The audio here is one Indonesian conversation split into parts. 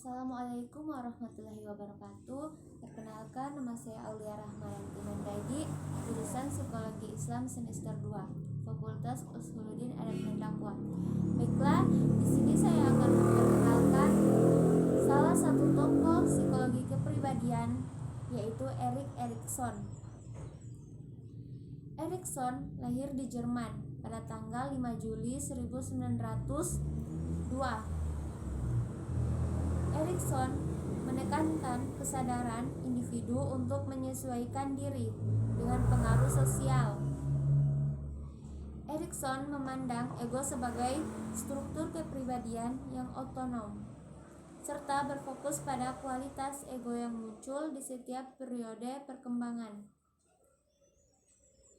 Assalamualaikum warahmatullahi wabarakatuh. Perkenalkan, nama saya Aulia Rahmayanti Mandaidi, jurusan Psikologi Islam semester 2, Fakultas Usuluddin Adab dan Dakwah. Baiklah, di sini saya akan memperkenalkan salah satu tokoh psikologi kepribadian, yaitu Erik Erikson. Erikson lahir di Jerman pada tanggal 5 Juli 1902. Erikson menekankan kesadaran individu untuk menyesuaikan diri dengan pengaruh sosial. Erikson memandang ego sebagai struktur kepribadian yang otonom, serta berfokus pada kualitas ego yang muncul di setiap periode perkembangan.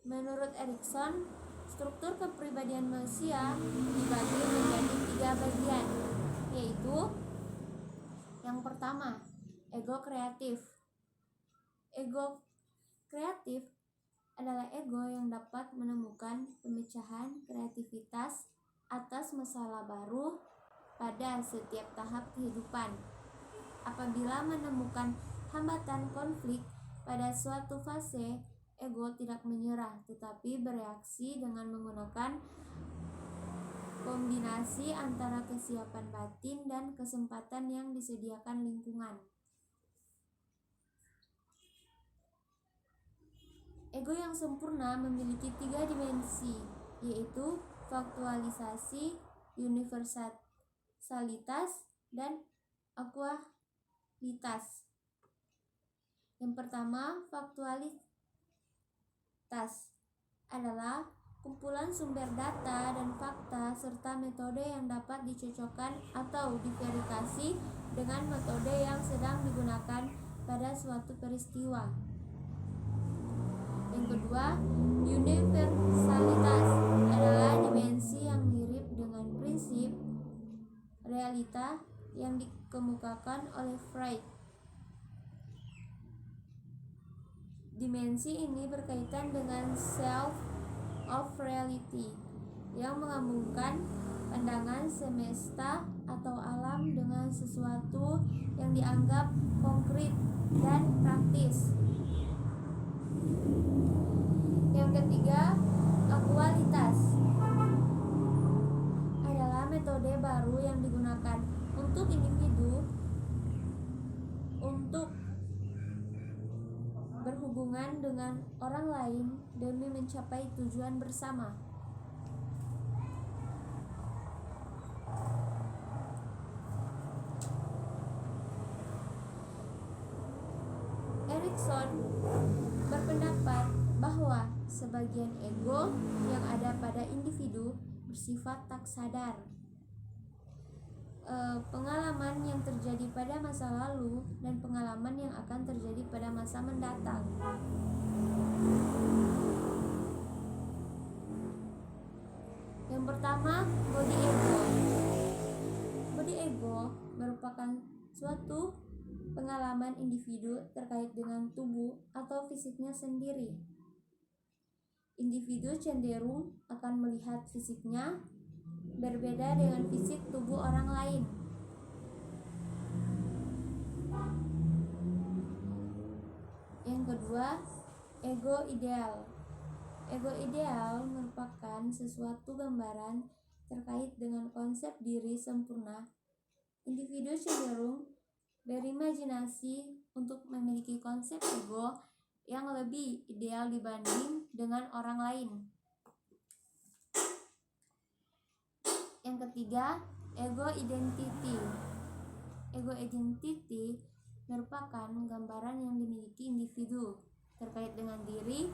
Menurut Erikson, struktur kepribadian manusia dibagi menjadi 3 bagian, yaitu yang pertama, ego kreatif. Ego kreatif adalah ego yang dapat menemukan pemecahan kreativitas atas masalah baru pada setiap tahap kehidupan. Apabila menemukan hambatan konflik pada suatu fase, ego tidak menyerah tetapi bereaksi dengan menggunakan kombinasi antara kesiapan batin dan kesempatan yang disediakan lingkungan. Ego yang sempurna memiliki 3 dimensi, yaitu faktualisasi, universalitas, dan akualitas. Yang pertama, faktualitas adalah kumpulan sumber data dan fakta serta metode yang dapat dicocokkan atau diverifikasi dengan metode yang sedang digunakan pada suatu peristiwa. Yang kedua, universalitas adalah dimensi yang mirip dengan prinsip realita yang dikemukakan oleh Freud. Dimensi ini berkaitan dengan self of reality yang menggabungkan pandangan semesta atau alam dengan sesuatu yang dianggap konkret dan praktis. Yang ketiga, akualitas adalah metode baru yang digunakan untuk individu untuk berhubungan dengan orang lain demi mencapai tujuan bersama. Erikson berpendapat bahwa sebagian ego yang ada pada individu bersifat tak sadar. Pengalaman yang terjadi pada masa lalu dan pengalaman yang akan terjadi pada masa mendatang. Yang pertama, body ego. Body ego merupakan suatu pengalaman individu terkait dengan tubuh atau fisiknya sendiri. Individu cenderung akan melihat fisiknya berbeda dengan fisik tubuh orang lain. Yang kedua, ego ideal. Ego ideal merupakan sesuatu gambaran terkait dengan konsep diri sempurna. Individu cenderung berimajinasi untuk memiliki konsep ego yang lebih ideal dibanding dengan orang lain. Yang ketiga, ego identity. Ego identity merupakan gambaran yang dimiliki individu terkait dengan diri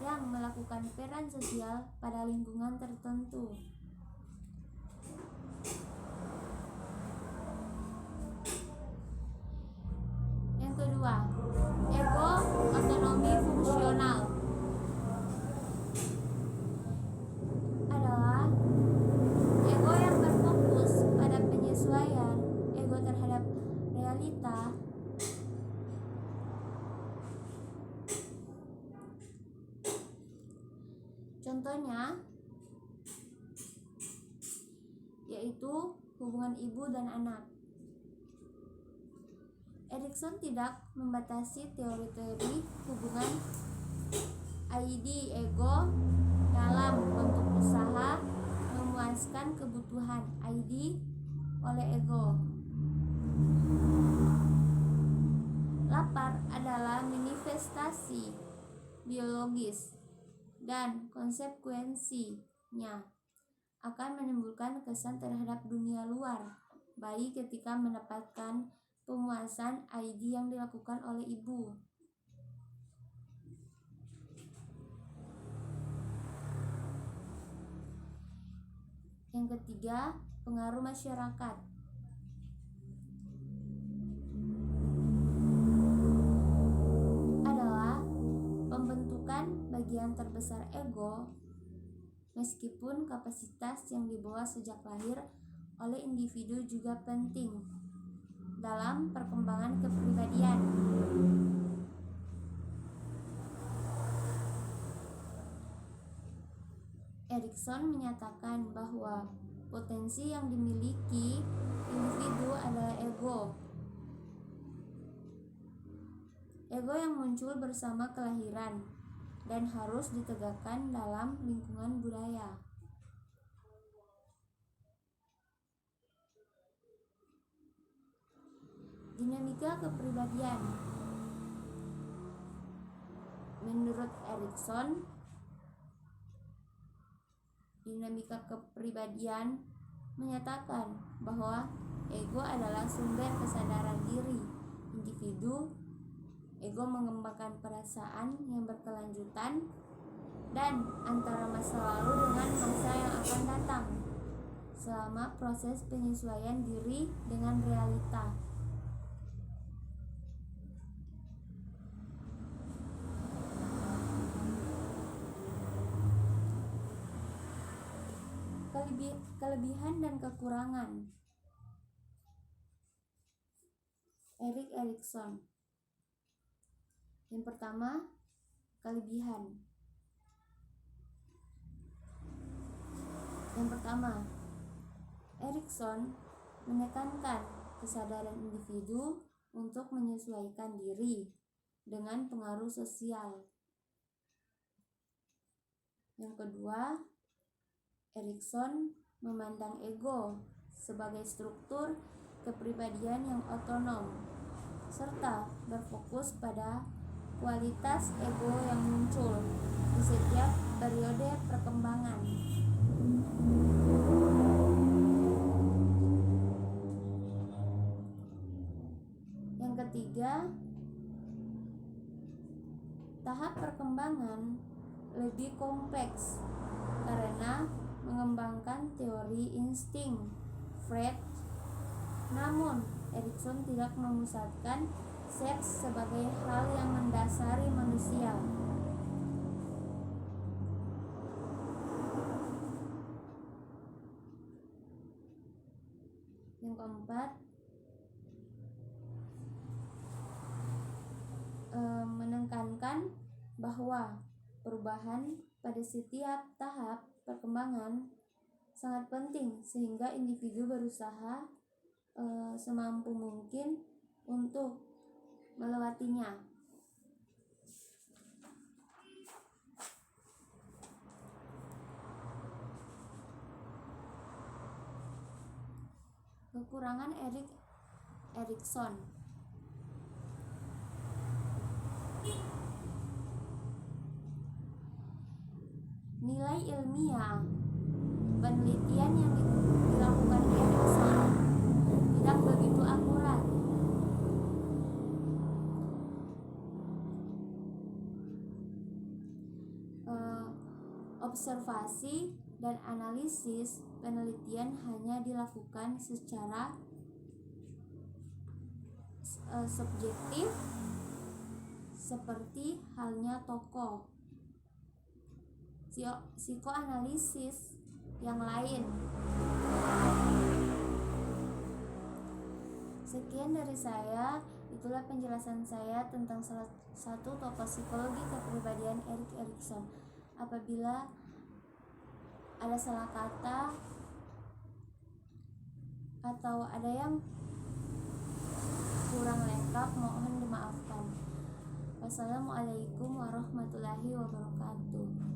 yang melakukan peran sosial pada lingkungan tertentu. Yang kedua, ego otonomi fungsional adalah ego yang berfokus pada penyesuaian ego terhadap realita. Contohnya yaitu hubungan ibu dan anak. Erikson tidak membatasi teori-teori hubungan ID ego dalam bentuk usaha memuaskan kebutuhan ID oleh ego. Lapar adalah manifestasi biologis dan konsekuensinya akan menimbulkan kesan terhadap dunia luar bayi ketika mendapatkan pemuasan ID yang dilakukan oleh ibu. Yang ketiga, pengaruh masyarakat. Adalah pembentukan bagian terbesar ego, meskipun kapasitas yang dibawa sejak lahir oleh individu juga penting dalam perkembangan kepribadian. Erikson menyatakan bahwa potensi yang dimiliki individu adalah ego. Ego yang muncul bersama kelahiran dan harus ditegakkan dalam lingkungan budaya. Dinamika kepribadian. Menurut Erikson, dinamika kepribadian menyatakan bahwa ego adalah sumber kesadaran diri individu. Ego mengembangkan perasaan yang berkelanjutan dan antara masa lalu dengan masa yang akan datang selama proses penyesuaian diri dengan realita. Kelebihan dan kekurangan Erik Erikson. Yang pertama, kelebihan. Yang pertama, Erikson menekankan kesadaran individu untuk menyesuaikan diri dengan pengaruh sosial. Yang kedua, Erikson memandang ego sebagai struktur kepribadian yang otonom serta berfokus pada kualitas ego yang muncul di setiap periode perkembangan. Yang ketiga, tahap perkembangan lebih kompleks karena mengembangkan teori insting Freud. Namun, Erikson tidak memusatkan seks sebagai hal yang mendasari manusia. Yang keempat, menekankan bahwa perubahan pada setiap tahap perkembangan sangat penting sehingga individu berusaha semampu mungkin untuk melewatinya. Kekurangan Erik Erikson. Nilai ilmiah penelitian yang dilakukan Erikson tidak begitu akurat. Observasi dan analisis penelitian hanya dilakukan secara subjektif seperti halnya tokoh psikoanalisis yang lain. Sekian dari saya, itulah penjelasan saya tentang salah satu tokoh psikologi kepribadian Erik Erikson. Apabila ada salah kata atau ada yang kurang silap mohon dimaafkan. Wassalamualaikum warahmatullahi wabarakatuh.